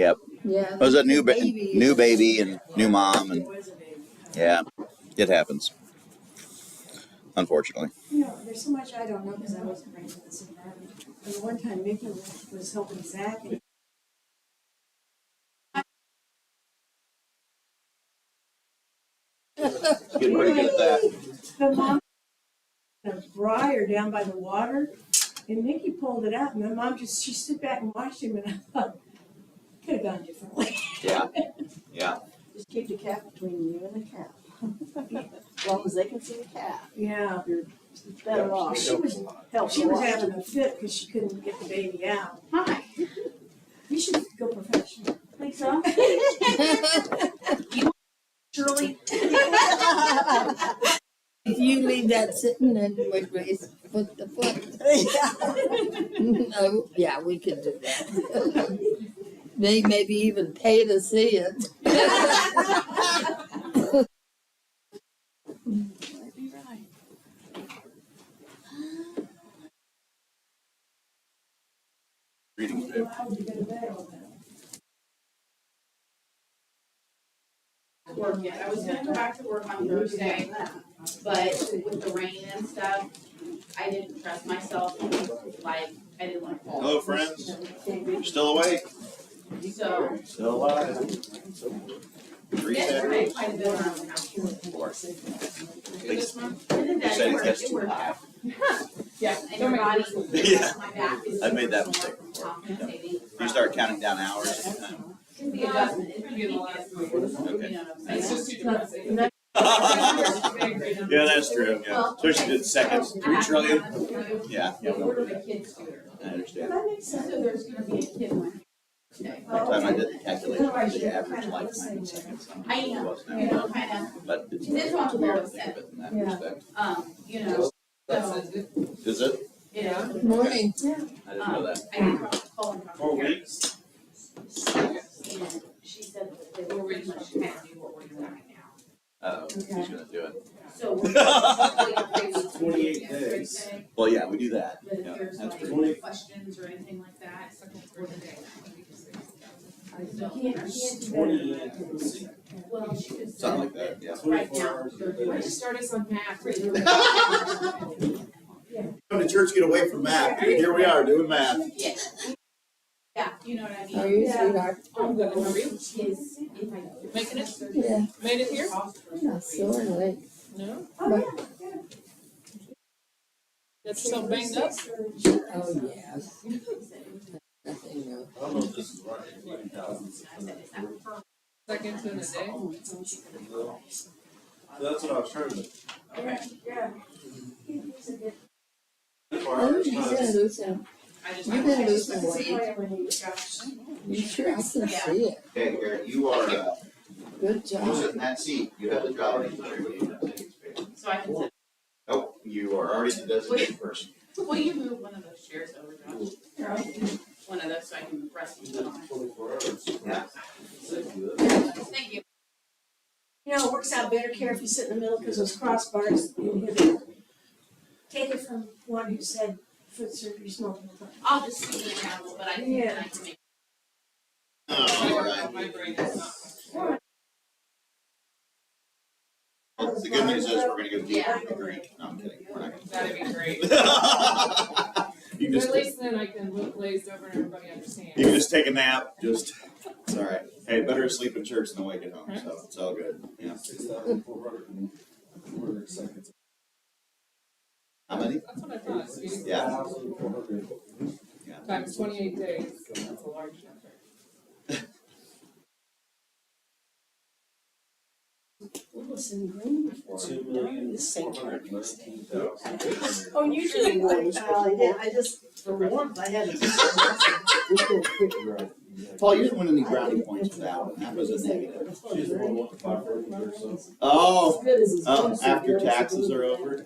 Yep. Yeah. It was a new baby and new mom, and yeah, it happens. Unfortunately. You know, there's so much I don't know because I wasn't raised in this environment. And the one time Mickey was helping Zach, and Getting pretty good at that. the mom had a briar down by the water, and Mickey pulled it out, and the mom she stood back and watched him, and I thought, could have gone differently. Yeah. Yeah. Just keep the cat between you and the cat. As long as they can see the cat, Yeah. you're better off. She was having a fit because she couldn't get the baby out. Hi. You should go professional. Think so? Shirley. If you leave that sitting, then we raise foot to foot. No, yeah, we could do that. Maybe even pay to see it. Might be right. Reading bit. Work yet. I was gonna go back to work on Thursday, but with the rain and stuff, I didn't trust myself, like, I didn't want to fall. Hello, friends. You're still awake? So, Still alive. yesterday, Reset. quite a bit around the house. Four. This month, and then You that said it it worked, gets it too worked high. out. Yeah, and your body, Yeah. my back is. I made that mistake before. Compensating. You start counting down hours. It's the adjustment, it's the weakness, you know what I'm saying? too depressing. Yeah, that's true. Yeah. Especially the seconds. 3 trillion. Yeah. They ordered a kid's scooter. I understand. That makes sense. So there's gonna be a kid one today. One time I did the calculation of the average lifetime in seconds. I It know, was now. you know, kinda, But it's This one's weird well to think of it in that Yeah. respect. you know, so, Is it? you know. Morning. I didn't know that. I did call and talk to 4 her, weeks. and she said that they were pretty much kind of do what we're doing right now. Who's gonna do it? So we're like 28 days. Well, yeah, we do that. But if Yeah, there's that's like pretty pretty- any questions or anything like that, for the day. You can't do 28 that. days. Well, she could say Something like that, yeah. right 24 now, hours a they're day. doing Start us on math. Come to church, get away from math. Here we are doing math. Yeah, you know what I mean? How are you, sweetheart? I'm good. How are you? Is if I. Making it? Yeah, Made it here? not sore leg. No? Oh, yeah. That's so banged up? Oh, yes. Nothing new. I don't know if this is right. Seconds in a day? That's what I was trying to. Yeah. Oh, you've been losing, you've been losing weight. You sure can see it. Okay, Garrett, you are, Good you job. sit in that seat. You have the job. So I can say, Oh, you are already the designated person. will you move one of those chairs over, Josh? One of those so I can rest and sit on it. 24 hours. Yeah. Thank you. You know, it works out better, Care, if you sit in the middle because those crossbars inhibit. Take it from one who said foot surgery's multiple times. I'll just see it now, but I think that I can make. All right. My brain is not. Well, the good news is we're gonna go deep into Greek. No, I'm kidding. We're not That'd be great. gonna. You can But just, at least then I can look glazed over and everybody understands. you can just take a nap. Just, it's all right. Hey, better asleep in church than awake at home, so it's all good. Yeah. 6,400 seconds. How many? That's what I thought. Sweetie. Yeah. Yeah. Times 28 days, so that's a large number. Listen, green before. 2,419,000. Oh, usually well, I just, for warmth, I had to. Paul, you didn't win any brownie points for that one. That was a negative. She's one with the 500 or so. Oh, Good as his after taxes are over.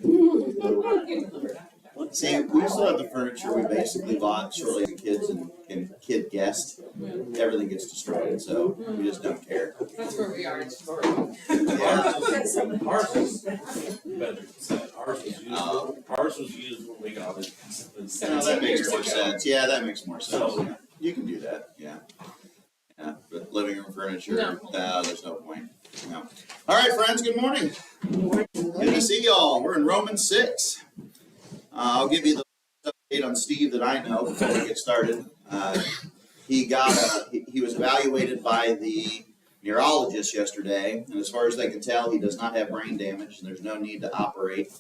See, we still have the furniture we basically bought shortly as kids and kid guests. Everything gets destroyed, so we just don't care. That's where we are. Yeah. Ours was better said. Ours was used when we got it. No, that makes more sense. Yeah, that makes more sense. Yeah. You can do that. Yeah. Yeah. living room furniture. No. There's no point. No. All right, friends, good morning. Good to see y'all. We're in Romans 6. I'll give you the update on Steve that I know before we get started. He was evaluated by the neurologist yesterday, and as far as they can tell, he does not have brain damage, and there's no need to operate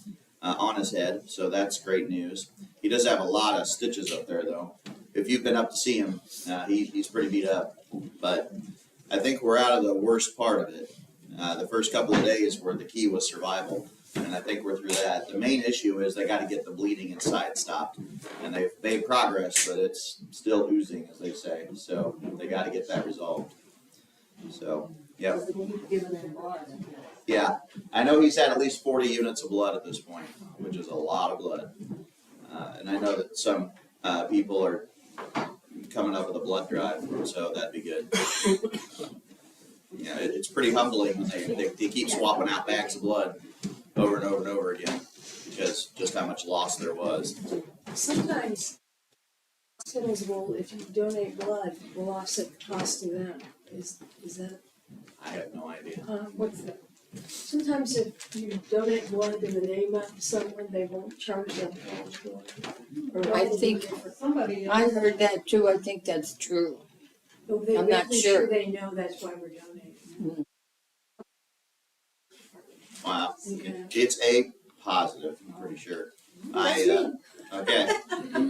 on his head, so that's great news. He does have a lot of stitches up there, though. If you've been up to see him, he's pretty beat up, but I think we're out of the worst part of it. The first couple of days where the key was survival, and I think we're through that. The main issue is they got to get the bleeding inside stopped, and they've made progress, but it's still oozing, as they say, so they got to get that resolved. So, yeah. Yeah, I know he's had at least 40 units of blood at this point, which is a lot of blood. And I know that some people are coming up with a blood drive, so that'd be good. Yeah, it's pretty humbling when they keep swapping out bags of blood over and over and over again, because just how much loss there was. Sometimes hospitals will, if you donate blood, will offset the cost to them. Is that, I have no idea. what's that? Sometimes if you donate blood in the name of someone, they won't charge them for it. I think, Somebody. I heard that too, I think that's true. I'm not Make sure. they know that's why we're donating. Wow, Okay. it's a positive, I'm pretty sure. Okay.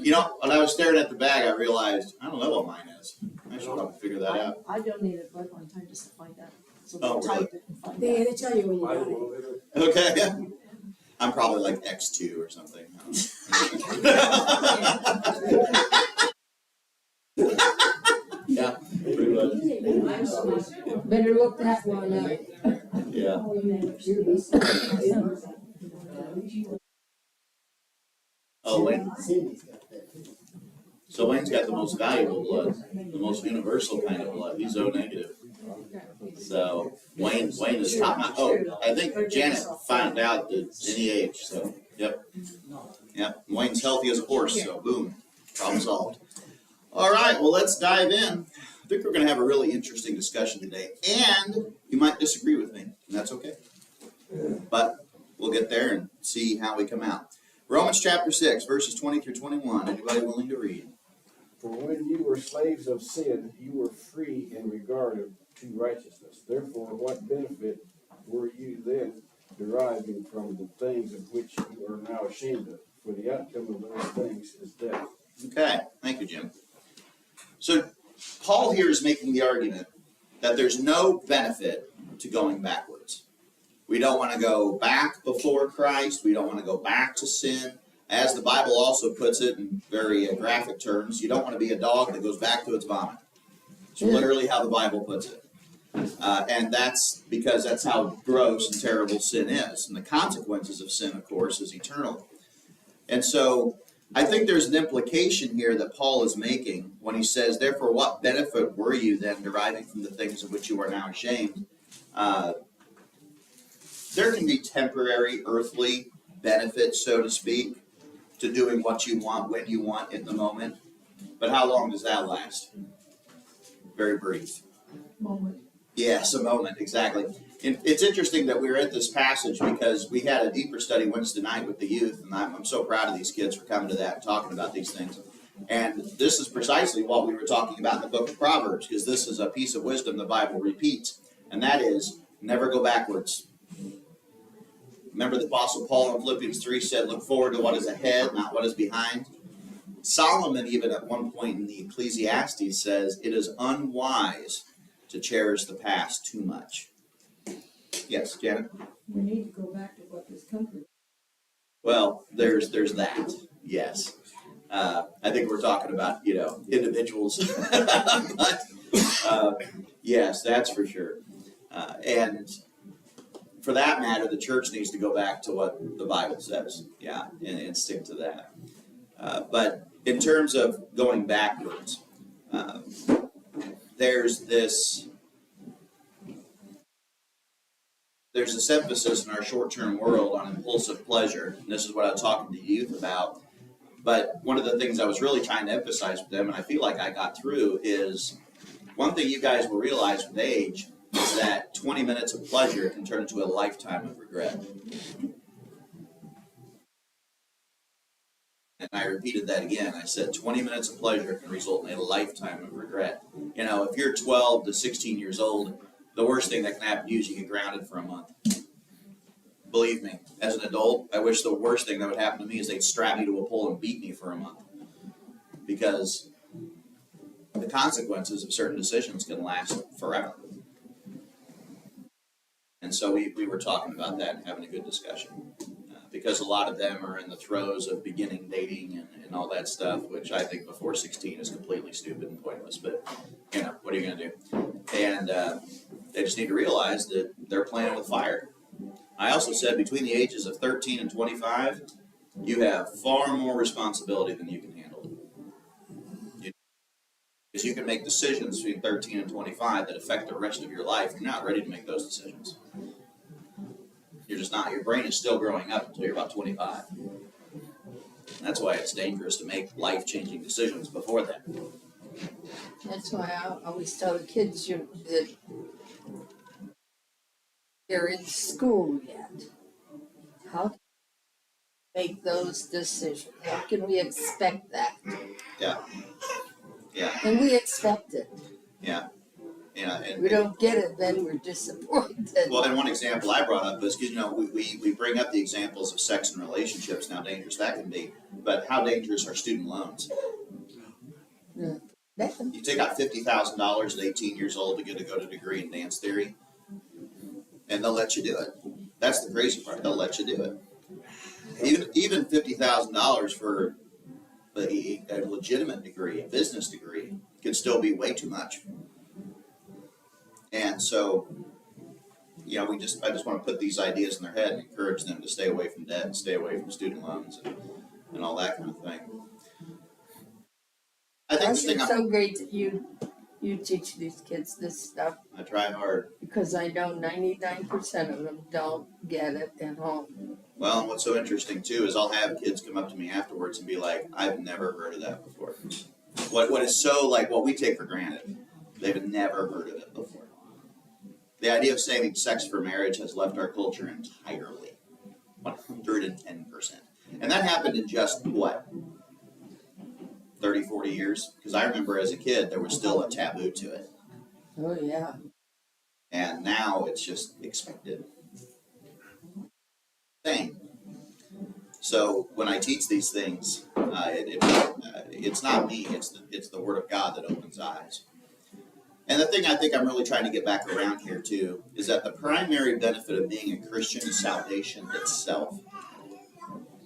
You know, when I was staring at the bag, I realized, I don't know what mine is. I should probably figure that out. I donated blood one time just to find out. So Oh, they really? typed it and find out. They tell you when you donate. Okay. I'm probably like X2 or something. Yeah, pretty much. Better look that one up. Yeah. Oh, Wayne. So Wayne's got the most valuable blood, the most universal kind of blood. He's O negative. So Wayne is top notch. Oh, I think Janet found out the NEH. So yep. Wayne's healthy as a horse. So boom, problem solved. All right, well let's dive in. I think we're going to have a really interesting discussion today, and you might disagree with me, and that's okay. But we'll get there and see how we come out. Romans chapter 6, verses 20 through 21. Anybody willing to read? For when you were slaves of sin, you were free in regard to righteousness. Therefore, what benefit were you then deriving from the things of which you are now ashamed of? For the outcome of those things is death. Okay, thank you, Jim. So Paul here is making the argument that there's no benefit to going backwards. We don't want to go back before Christ. We don't want to go back to sin. As the Bible also puts it in very graphic terms, you don't want to be a dog that goes back to its vomit. It's literally how the Bible puts it. And that's because that's how gross and terrible sin is. And the consequences of sin, of course, is eternal. And so I think there's an implication here that Paul is making when he says, therefore, what benefit were you then deriving from the things of which you are now ashamed? There can be temporary earthly benefits, so to speak, to doing what you want when you want in the moment. But how long does that last? Very brief. Moment. Yes, a moment, exactly. And it's interesting that we were at this passage because we had a deeper study Wednesday night with the youth, and I'm so proud of these kids for coming to that and talking about these things. And this is precisely what we were talking about in the book of Proverbs, because this is a piece of wisdom the Bible repeats, and that is, never go backwards. Remember the Apostle Paul in Philippians 3 said, look forward to what is ahead, not what is behind. Solomon, even at one point in the Ecclesiastes, says, it is unwise to cherish the past too much. Yes, Janet? We need to go back to what this country. Well, there's that, yes. I think we're talking about, individuals. But, yes, that's for sure. And for that matter, the church needs to go back to what the Bible says, and stick to that. But in terms of going backwards, there's this emphasis in our short-term world on impulsive pleasure. And this is what I was talking to youth about. But one of the things I was really trying to emphasize with them, and I feel like I got through, is one thing you guys will realize with age is that 20 minutes of pleasure can turn into a lifetime of regret. And I repeated that again. I said 20 minutes of pleasure can result in a lifetime of regret. You know, if you're 12 to 16 years old, the worst thing that can happen to you is you get grounded for a month. Believe me, as an adult, I wish the worst thing that would happen to me is they'd strap me to a pole and beat me for a month. Because the consequences of certain decisions can last forever. And so we were talking about that and having a good discussion. Because a lot of them are in the throes of beginning dating and all that stuff, which I think before 16 is completely stupid and pointless. But, you know, what are you going to do? And they just need to realize that they're playing with fire. I also said between the ages of 13 and 25, you have far more responsibility than you can handle. Because you can make decisions between 13 and 25 that affect the rest of your life. You're not ready to make those decisions. You're just not. Your brain is still growing up until you're about 25. And that's why it's dangerous to make life-changing decisions before that. That's why I always tell the kids that they're in school yet. How can we make those decisions? How can we expect that? Yeah. Yeah. And we expect it. Yeah. Yeah. If we don't get it, then we're disappointed. Well, and one example I brought up was, you know, we bring up the examples of sex and relationships and how dangerous that can be, but how dangerous are student loans? Yeah. You take out $50,000 at 18 years old to get to go to a degree in dance theory, and they'll let you do it. That's the crazy part. They'll let you do it. Even $50,000 for a legitimate degree, a business degree, can still be way too much. And so, you know, I just want to put these ideas in their head and encourage them to stay away from debt and stay away from student loans and all that kind of thing. I think It's so great that you teach these kids this stuff, I try hard. because I know 99% of them don't get it at home. Well, and what's so interesting too is I'll have kids come up to me afterwards and be like, I've never heard of that before. What is so like what we take for granted, they've never heard of it before. The idea of saving sex for marriage has left our culture entirely, 110%. And that happened in just, what, 30, 40 years? Because I remember as a kid, there was still a taboo to it. Oh, yeah. And now it's just expected. Thing. So when I teach these things, it's not me, it's the Word of God that opens eyes. And the thing I think I'm really trying to get back around here too is that the primary benefit of being a Christian is salvation itself.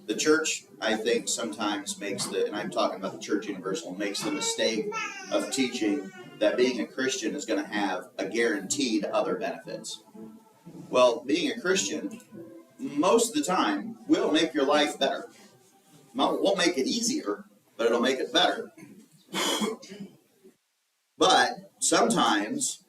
The church, I think, sometimes makes and I'm talking about the Church Universal, makes the mistake of teaching that being a Christian is going to have a guaranteed other benefits. Well, being a Christian, most of the time, will make your life better. Won't make it easier, but it'll make it better. But sometimes,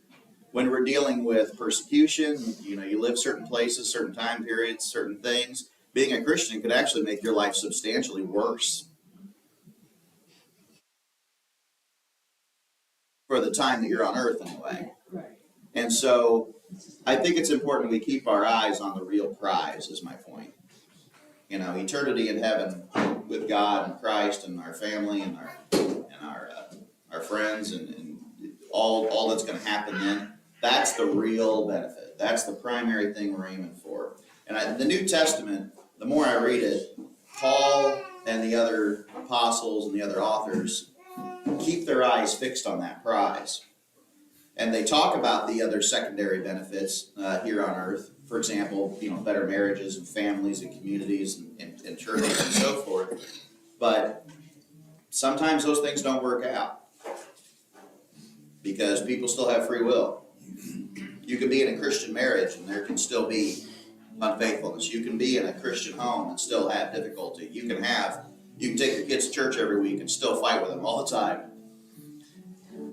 when we're dealing with persecution, you know, you live certain places, certain time periods, certain things, being a Christian could actually make your life substantially worse. For the time that you're on earth, anyway. Right. And so, I think it's important we keep our eyes on the real prize, is my point. You know, eternity in heaven with God and Christ and our family and our friends and all that's going to happen then. That's the real benefit. That's the primary thing we're aiming for. And the New Testament, the more I read it, Paul and the other apostles and the other authors keep their eyes fixed on that prize. And they talk about the other secondary benefits here on earth. For example, you know, better marriages and families and communities and churches and so forth. But sometimes those things don't work out because people still have free will. You can be in a Christian marriage and there can still be unfaithfulness. You can be in a Christian home and still have difficulty. You can take your kids to church every week and still fight with them all the time.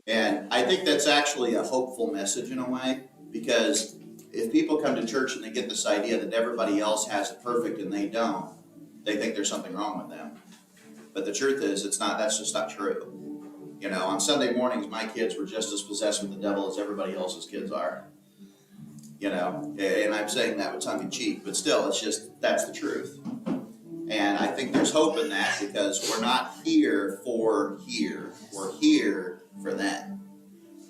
And I think that's actually a hopeful message in a way, because if people come to church and they get this idea that everybody else has it perfect and they don't, they think there's something wrong with them. But the truth is, that's just not true. You know, on Sunday mornings, my kids were just as possessed with the devil as everybody else's kids are. You know, and I'm saying that with tongue in cheek, but still, it's just, that's the truth. And I think there's hope in that because we're not here for here. We're here for them.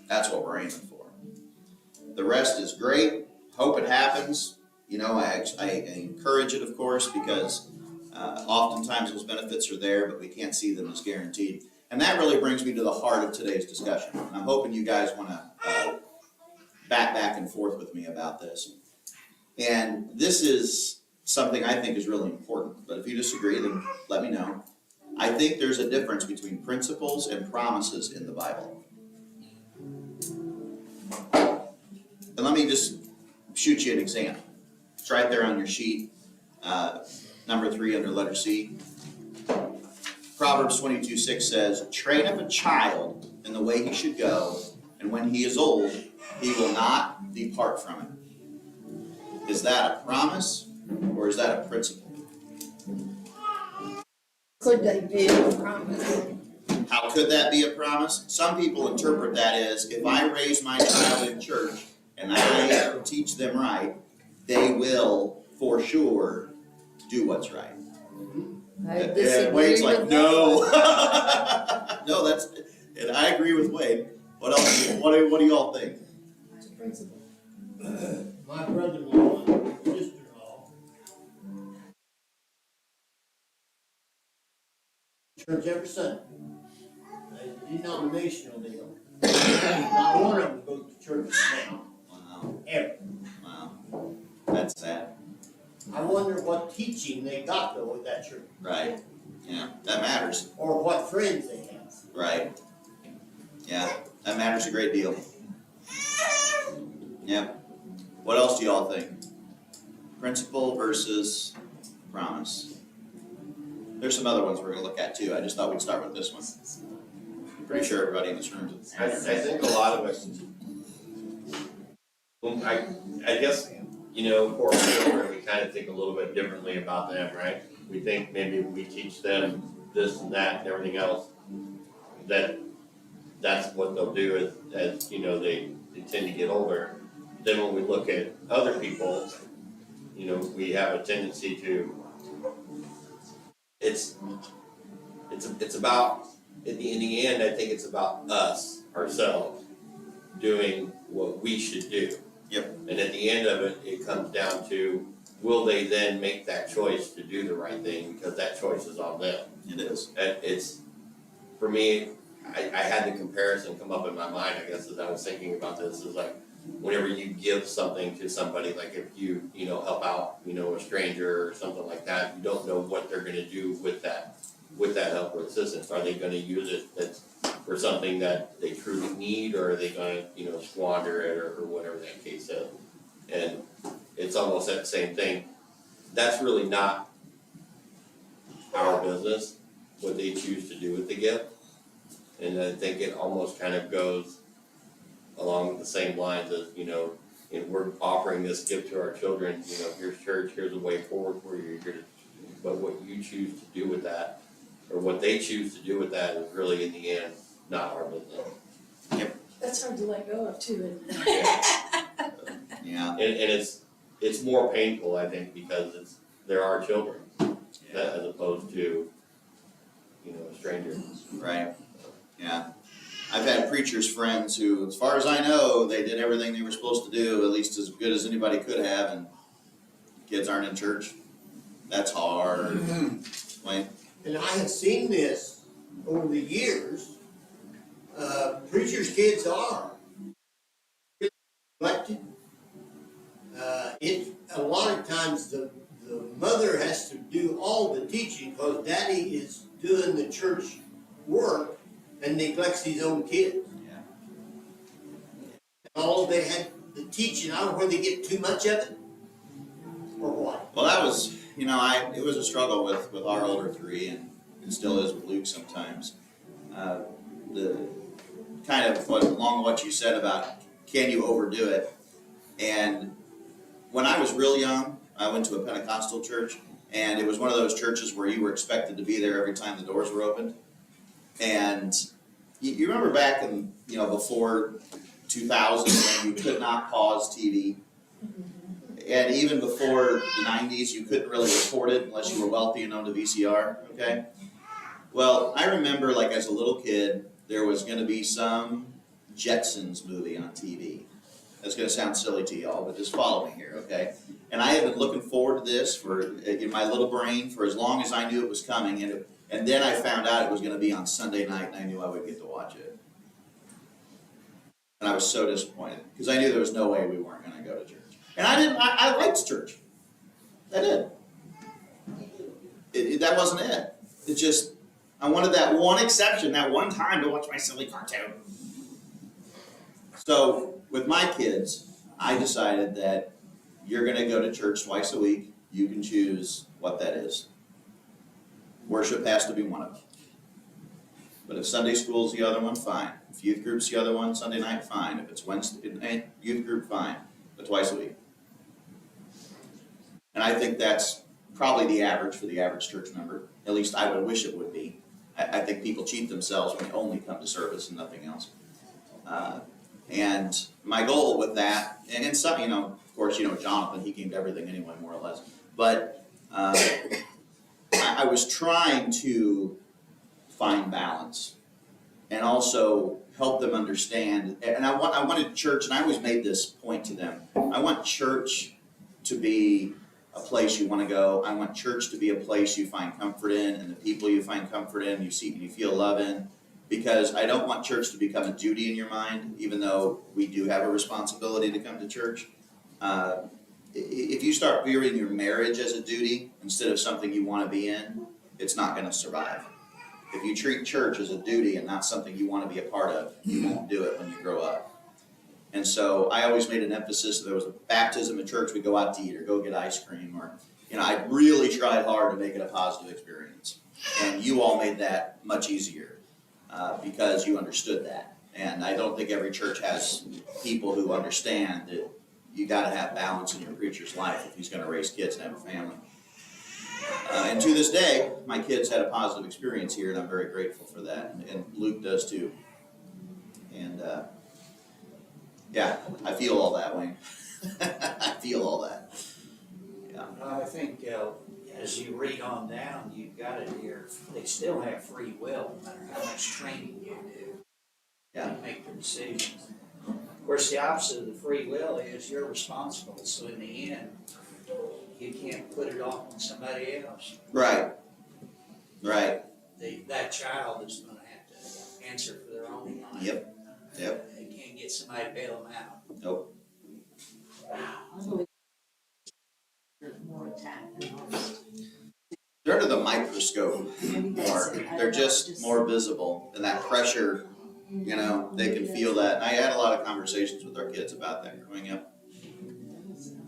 That's what we're aiming for. The rest is great. Hope it happens. You know, I encourage it, of course, because oftentimes those benefits are there, but we can't see them as guaranteed. And that really brings me to the heart of today's discussion. And I'm hoping you guys want to back and forth with me about this. And this is something I think is really important, but if you disagree, then let me know. I think there's a difference between principles and promises in the Bible. And let me just shoot you an example. It's right there on your sheet, number 3 under letter C. Proverbs 22:6 says, train up a child in the way he should go, and when he is old, he will not depart from it. Is that a promise or is that a principle? Could they be a promise? How could that be a promise? Some people interpret that as if I raise my child in church and I teach them right, they will for sure do what's right. I And disagree Wade's with like, that. no. No, and I agree with Wade. What else? What do y'all think? It's a principle. My brother-in-law and sister-in-law, church every Sunday. It's a denominational deal. Not one of them goes to church now, Wow. ever. Wow. That's sad. I wonder what teaching they got though with that church, Right. Yeah, that matters. or what friends they have. Right. Yeah, that matters a great deal. Yeah. What else do y'all think? Principle versus promise. There's some other ones we're gonna look at too. I just thought we'd start with this one. I'm pretty sure everybody in this room is. I think a lot of us, I guess, you know, for our children, we kind of think a little bit differently about them, right? We think maybe we teach them this and that and everything else, that's what they'll do as you know, they tend to get older. Then when we look at other people, you know, we have a tendency to, it's about, in the end, I think it's about us, ourselves, doing what we should do. Yep. And at the end of it, it comes down to, will they then make that choice to do the right thing, because that choice is on them. It is. And it's, for me, I had the comparison come up in my mind, I guess, as I was thinking about this, is like, whenever you give something to somebody, like if you know, help out, you know, a stranger or something like that, you don't know what they're gonna do with that help or assistance. Are they gonna use it for something that they truly need, or are they gonna, you know, squander it, or whatever that case is? And it's almost that same thing. That's really not our business, what they choose to do with the gift. And I think it almost kind of goes along the same lines as, you know, we're offering this gift to our children, you know, here's church, here's a way forward for you, but what you choose to do with that, or what they choose to do with that, is really in the end not our business. That's hard to let go of too, isn't it? Yeah. And it's more painful, I think, because they're our children, as opposed to, you know, a stranger. Right. Yeah. I've had preachers' friends who, as far as I know, they did everything they were supposed to do, at least as good as anybody could have, and kids aren't in church. That's hard. Wayne? And I have seen this over the years. Preachers' kids are neglected. A lot of times the mother has to do all the teaching because daddy is doing the church work and neglects his own kids. Yeah. And all they had the teaching, I don't know whether they get too much of it or what. Well, that was, you know, it was a struggle with our older 3, and still is with Luke sometimes. The kind of along what you said about, can you overdo it? And when I was real young, I went to a Pentecostal church, and it was one of those churches where you were expected to be there every time the doors were opened. And you remember back in, before 2000 when you could not pause TV? And even before the 90s, you couldn't really record it unless you were wealthy and owned a VCR, okay? Well, I remember, like, as a little kid, there was going to be some Jetsons movie on TV. That's going to sound silly to y'all, but just follow me here, okay? And I had been looking forward to this in my little brain for as long as I knew it was coming, and then I found out it was going to be on Sunday night, and I knew I would get to watch it. And I was so disappointed, because I knew there was no way we weren't going to go to church. And I liked church. I did. That wasn't it. It's just, I wanted that one exception, that one time to watch my silly cartoon. So, with my kids, I decided that you're going to go to church twice a week. You can choose what that is. Worship has to be one of them. But if Sunday school's the other one, fine. If youth group's the other one, Sunday night, fine. If it's Wednesday, youth group, fine. But twice a week. And I think that's probably the average for the average church member. At least I would wish it would be. I think people cheat themselves when they only come to service and nothing else. And my goal with that, and some, of course, Jonathan, he came to everything anyway, more or less. But I was trying to find balance and also help them understand. And I wanted church, and I always made this point to them. I want church to be a place you want to go. I want church to be a place you find comfort in, and the people you find comfort in, you see and you feel love in. Because I don't want church to become a duty in your mind, even though we do have a responsibility to come to church. If you start viewing your marriage as a duty instead of something you want to be in, it's not going to survive. If you treat church as a duty and not something you want to be a part of, you won't do it when you grow up. And so I always made an emphasis, there was a baptism at church, we go out to eat or go get ice cream, or, I really tried hard to make it a positive experience. And you all made that much easier because you understood that. And I don't think every church has people who understand that you got to have balance in your preacher's life if he's going to raise kids and have a family. And to this day, my kids had a positive experience here, and I'm very grateful for that. And Luke does too. And yeah, I feel all that, Wayne. I feel all that. Yeah. I think as you read on down, you've got it here. They still have free will, no matter how much training you do. Yeah. To make their decisions. Of course, the opposite of the free will is you're responsible. So in the end, you can't put it off on somebody else. Right. Right. That child is going to have to answer for their own life. Yep. Yep. They can't get somebody to bail them out. Nope. They're under the microscope more. They're just more visible, and that pressure, they can feel that. And I had a lot of conversations with our kids about that growing up.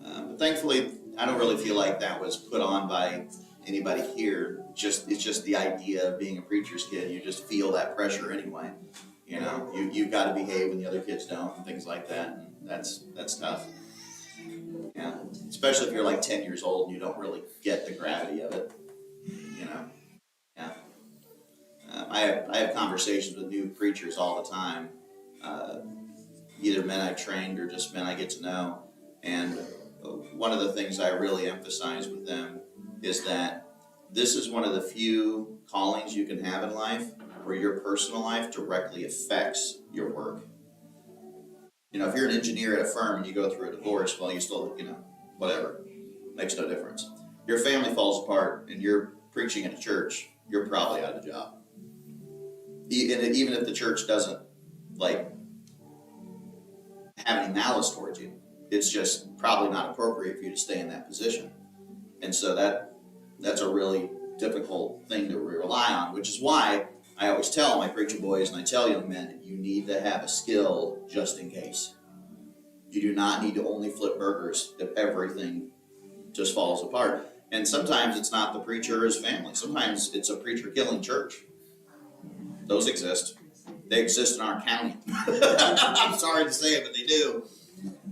But thankfully, I don't really feel like that was put on by anybody here. It's just the idea of being a preacher's kid. You just feel that pressure anyway. You've got to behave when the other kids don't, and things like that. And that's tough. Yeah, especially if you're like 10 years old and you don't really get the gravity of it. Yeah. I have conversations with new preachers all the time, either men I've trained or just men I get to know. And one of the things I really emphasize with them is that this is one of the few callings you can have in life where your personal life directly affects your work. If you're an engineer at a firm and you go through a divorce, well, you still, whatever, makes no difference. Your family falls apart and you're preaching in a church, you're probably out of a job. Even if the church doesn't, have any malice towards you, it's just probably not appropriate for you to stay in that position. And so that's a really difficult thing to rely on, which is why I always tell my preacher boys and I tell young men, you need to have a skill just in case. You do not need to only flip burgers if everything just falls apart. And sometimes it's not the preacher or his family. Sometimes it's a preacher killing church. Those exist. They exist in our county. I'm sorry to say it, but they do.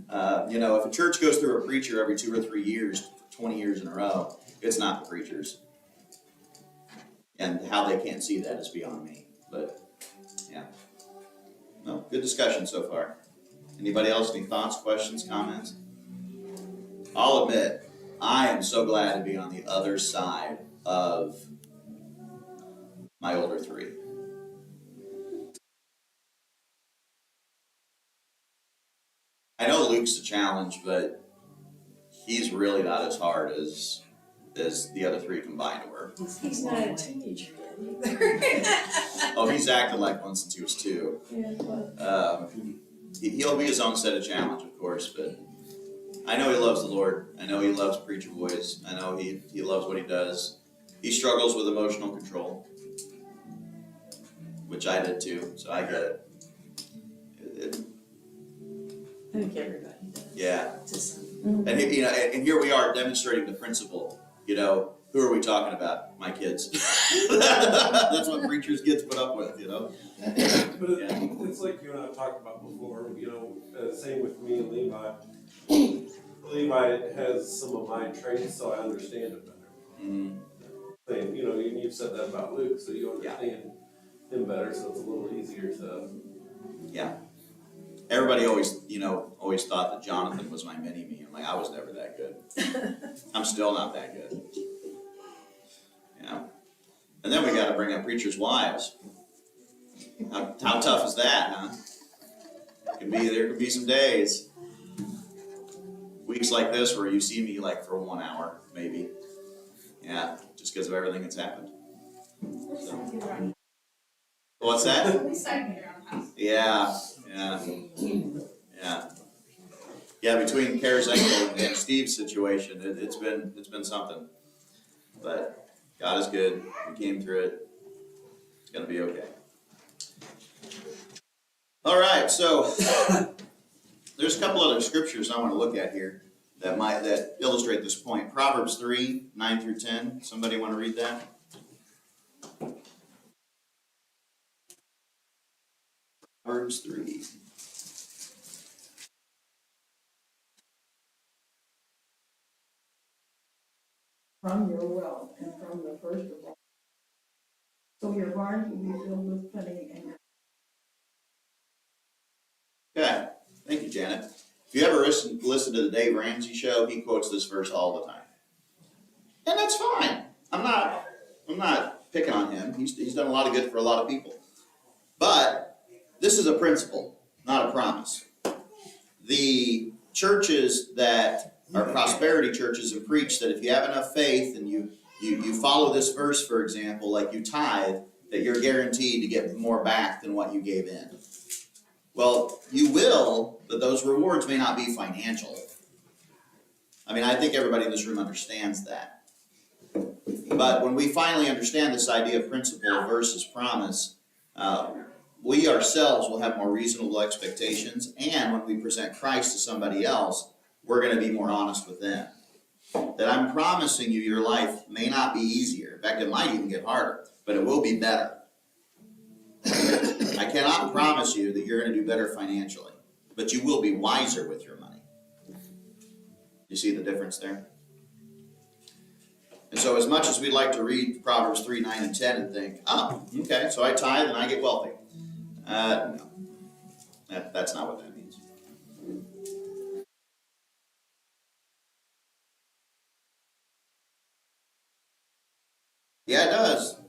If a church goes through a preacher every 2 or 3 years, 20 years in a row, it's not the preachers. And how they can't see that is beyond me. But, yeah. No, good discussion so far. Anybody else, any thoughts, questions, comments? I'll admit, I am so glad to be on the other side of my older three. I know Luke's a challenge, but he's really not as hard as the other three combined were. He's not a teenager yet either. Oh, he's acted like one since he was 2. Yeah, well, He'll be his own set of challenge, of course, but I know he loves the Lord. I know he loves Preacher Boys. I know he loves what he does. He struggles with emotional control, which I did too, so I get it. I think everybody does. Yeah. Just, And and here we are demonstrating the principle. Who are we talking about? My kids. That's what preachers' kids put up with. But it's like you and I talked about before, same with me and Levi. Levi has some of my traits, so I understand it better. Mm-hmm. Same, and you've said that about Luke, so you understand him better, so it's a little easier to. Yeah. Everybody always thought that Jonathan was my mini-me. I'm like, I was never that good. I'm still not that good. Yeah. And then we got to bring up preachers' wives. How tough is that, huh? There could be some days, weeks like this where you see me like for 1 hour, maybe. Yeah, just because of everything that's happened. So. What's that? Yeah. Yeah, between Karasenko and Steve's situation, it's been something. But God is good. We came through it. It's gonna be okay. All right, so there's a couple other scriptures I want to look at here that illustrate this point. Proverbs 3, 9 through 10. Somebody want to read that? Proverbs 3. from your wealth and from the first of all. So your barns will be filled with plenty and your Okay, thank you, Janet. If you ever listen to the Dave Ramsey show, he quotes this verse all the time. And that's fine. I'm not picking on him. He's done a lot of good for a lot of people. But this is a principle, not a promise. The churches that are prosperity churches have preached that if you have enough faith and you follow this verse, for example, like you tithe, that you're guaranteed to get more back than what you gave in. Well, you will, but those rewards may not be financial. I mean, I think everybody in this room understands that. But when we finally understand this idea of principle versus promise, we ourselves will have more reasonable expectations, and when we present Christ to somebody else, we're going to be more honest with them. That I'm promising you your life may not be easier. In fact, it might even get harder, but it will be better. I cannot promise you that you're going to do better financially, but you will be wiser with your money. You see the difference there? And so as much as we like to read Proverbs 3, 9, and 10 and think, oh, okay, so I tithe and I get wealthy. No, that's not what that means. Yeah, it does.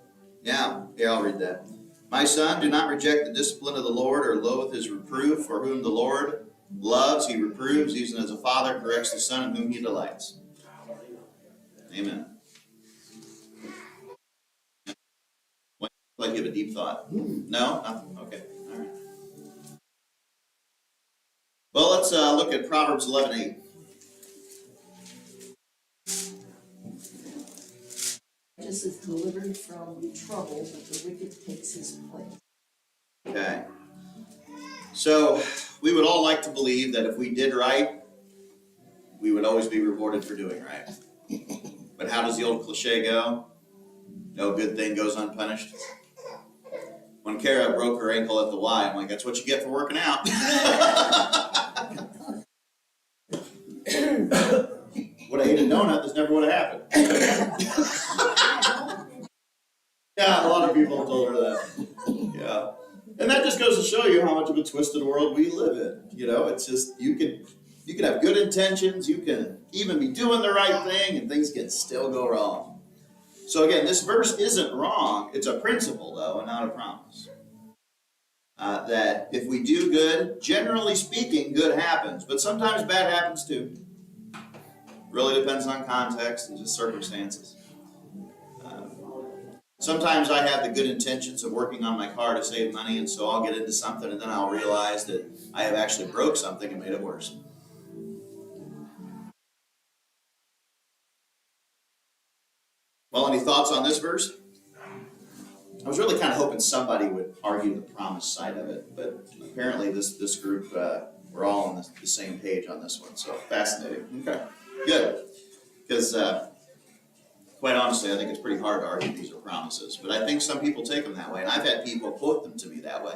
Yeah, I'll read that. My son, do not reject the discipline of the Lord or loathe his reproof, for whom the Lord loves, he reproves, even as a father corrects the son in whom he delights. Amen. Like you have a deep thought. No? Nothing? Okay. All right. Well, let's look at Proverbs 11:8. righteous is delivered from trouble, but the wicked takes his place. Okay. So, we would all like to believe that if we did right, we would always be rewarded for doing right. But how does the old cliche go? No good thing goes unpunished. When Kara broke her ankle at the Y, I'm like, that's what you get for working out. Would I eat a donut, this never would have happened. Yeah, a lot of people have told her that. Yeah. And that just just goes to show you how much of a twisted world we live in. You know, it's just, you can have good intentions, you can even be doing the right thing, and things can still go wrong. So again, this verse isn't wrong. It's a principle, though, and not a promise. That if we do good, generally speaking, good happens. But sometimes bad happens too. Really depends on context and just circumstances. Sometimes I have the good intentions of working on my car to save money, and so I'll get into something, and then I'll realize that I have actually broke something and made it worse. Well, any thoughts on this verse? I was really kind of hoping somebody would argue the promise side of it, but apparently this group, we're all on the same page on this one, so fascinating. Okay, good. Because quite honestly, I think it's pretty hard to argue these are promises, but I think some people take them that way, and I've had people quote them to me that way,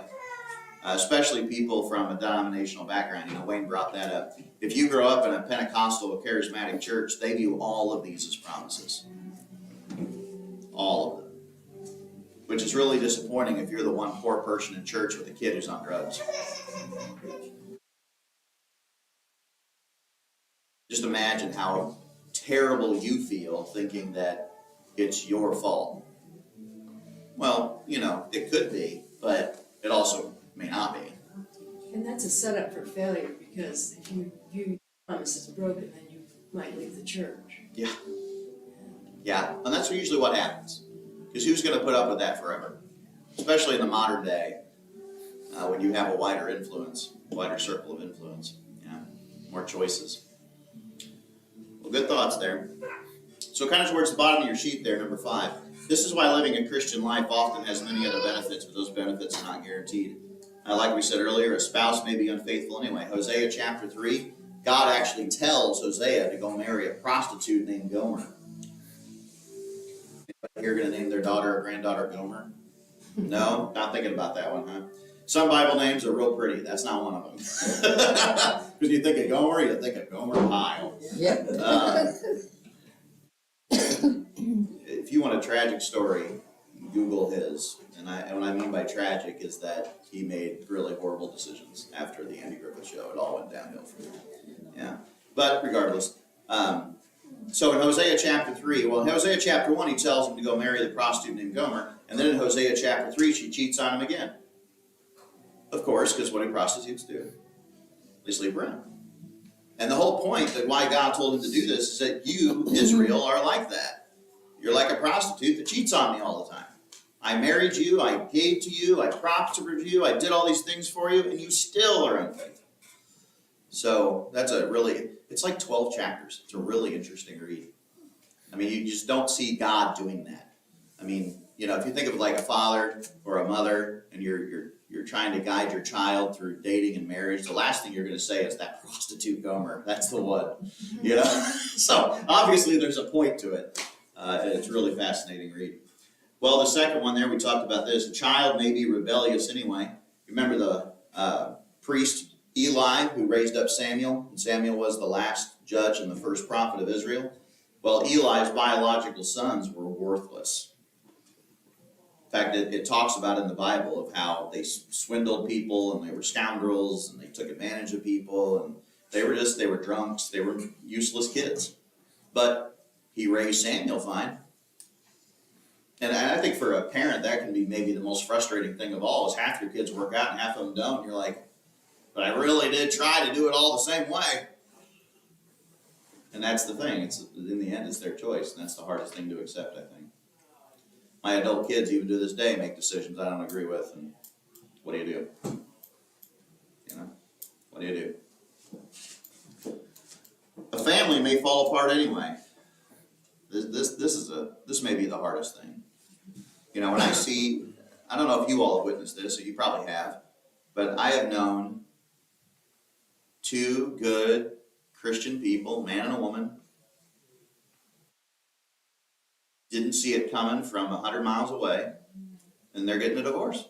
especially people from a denominational background. You know, Wayne brought that up. If you grow up in a Pentecostal or charismatic church, they view all of these as promises. All of them. Which is really disappointing if you're the one poor person in church with a kid who's on drugs. Just imagine how terrible you feel thinking that it's your fault. Well, you know, it could be, but it also may not be. And that's a setup for failure, because if you view promise as broken, then you might leave the church. Yeah, and that's usually what happens. Because who's going to put up with that forever? Especially in the modern day, when you have a wider influence, wider circle of influence. Yeah, more choices. Well, good thoughts there. So kind of towards the bottom of your sheet there, number 5. This is why living a Christian life often has many other benefits, but those benefits are not guaranteed. Like we said earlier, a spouse may be unfaithful anyway. Hosea chapter 3, God actually tells Hosea to go marry a prostitute named Gomer. You're going to name their daughter or granddaughter Gomer? No? Not thinking about that one, huh? Some Bible names are real pretty. That's not one of them. Because you think of Gomer, you think of Gomer Pyle. Yep. If you want a tragic story, Google his. And what I mean by tragic is that he made really horrible decisions after the Andy Griffith Show. It all went downhill from there. Yeah. But regardless, so in Hosea chapter 3, well, in Hosea chapter 1, he tells him to go marry the prostitute named Gomer. And then in Hosea chapter 3, she cheats on him again. Of course, because what do prostitutes do? They sleep around. And the whole point that why God told him to do this is that you, Israel, are like that. You're like a prostitute that cheats on me all the time. I married you, I gave to you, I prospered you, I did all these things for you, and you still are unfaithful. So that's it's like 12 chapters. It's a really interesting read. I mean, you just don't see God doing that. I mean, you know, if you think of like a father or a mother, and you're trying to guide your child through dating and marriage, the last thing you're going to say is that prostitute Gomer. That's the one, you know. So obviously there's a point to it, and it's a really fascinating read. Well, the second one there, we talked about this. A child may be rebellious anyway. Remember the priest Eli who raised up Samuel, and Samuel was the last judge and the first prophet of Israel. Well, Eli's biological sons were worthless. In fact, it talks about in the Bible of how they swindled people, and they were scoundrels, and they took advantage of people, and they were drunks, they were useless kids. But he raised Samuel fine. And I think for a parent, that can be maybe the most frustrating thing of all, is half your kids work out and half of them don't. And you're like, but I really did try to do it all the same way. And that's the thing. It's in the end, it's their choice, and that's the hardest thing to accept, I think. My adult kids, even to this day, make decisions I don't agree with, and what do you do? You know, what do you do? A family may fall apart anyway. This may be the hardest thing. You know, when I don't know if you all have witnessed this, or you probably have, but I have known 2 good Christian people, man and a woman, didn't see it coming from 100 miles away, and they're getting a divorce.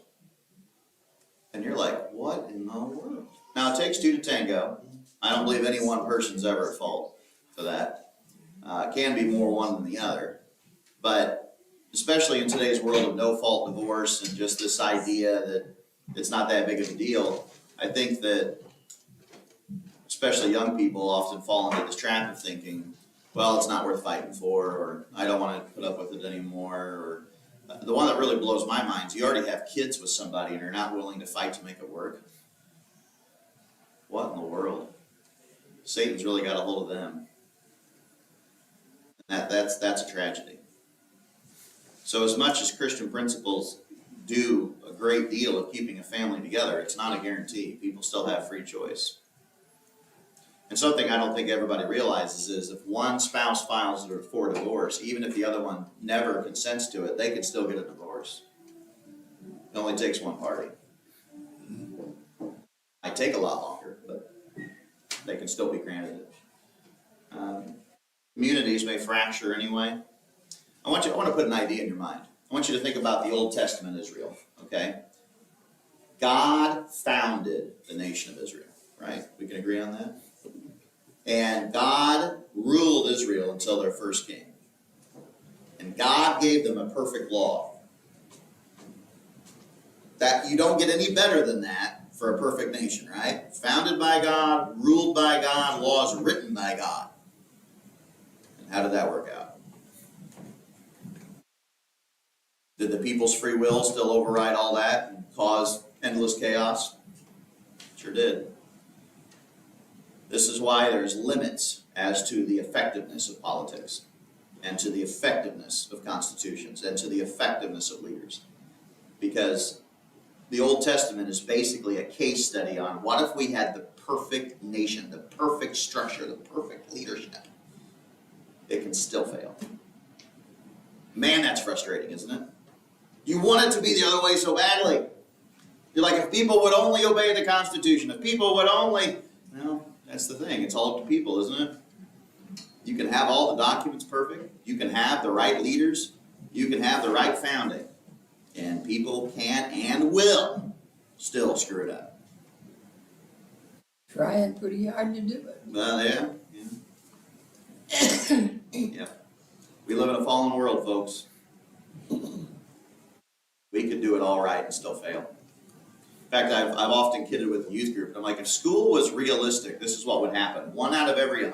And you're like, what in the world? Now, it takes 2 to tango. I don't believe any one person's ever at fault for that. It can be more one than the other. But especially in today's world of no-fault divorce and just this idea that, it's not that big of a deal. I think that especially young people often fall into this trap of thinking, well, it's not worth fighting for, or I don't want to put up with it anymore, or the one that really blows my mind is you already have kids with somebody and are not willing to fight to make it work. What in the world? Satan's really got a hold of them. And that's a tragedy. So as much as Christian principles do a great deal of keeping a family together, it's not a guarantee. People still have free choice. And something I don't think everybody realizes is if one spouse files for divorce, even if the other one never consents to it, they can still get a divorce. It only takes one party. Might take a lot longer, but they can still be granted it. Communities may fracture anyway. I want to put an idea in your mind. I want you to think about the Old Testament Israel, okay? God founded the nation of Israel, right? We can agree on that? And God ruled Israel until their first king. And God gave them a perfect law. That you don't get any better than that for a perfect nation, right? Founded by God, ruled by God, laws written by God. And how did that work out? Did the people's free will still override all that and cause endless chaos? Sure did. This is why there's limits as to the effectiveness of politics, and to the effectiveness of constitutions, and to the effectiveness of leaders. Because the Old Testament is basically a case study on what if we had the perfect nation, the perfect structure, the perfect leadership. It can still fail. Man, that's frustrating, isn't it? You want it to be the other way so badly. You're like, if people would only obey the Constitution, if people would only, well, that's the thing. It's all up to people, isn't it? You can have all the documents perfect. You can have the right leaders. You can have the right founding. And people can and will still screw it up. Trying pretty hard to do it. Well, yeah. Yeah. We live in a fallen world, folks. We could do it all right and still fail. In fact, I've often kidded with the youth group. I'm like, if school was realistic, this is what would happen. 1 out of every 100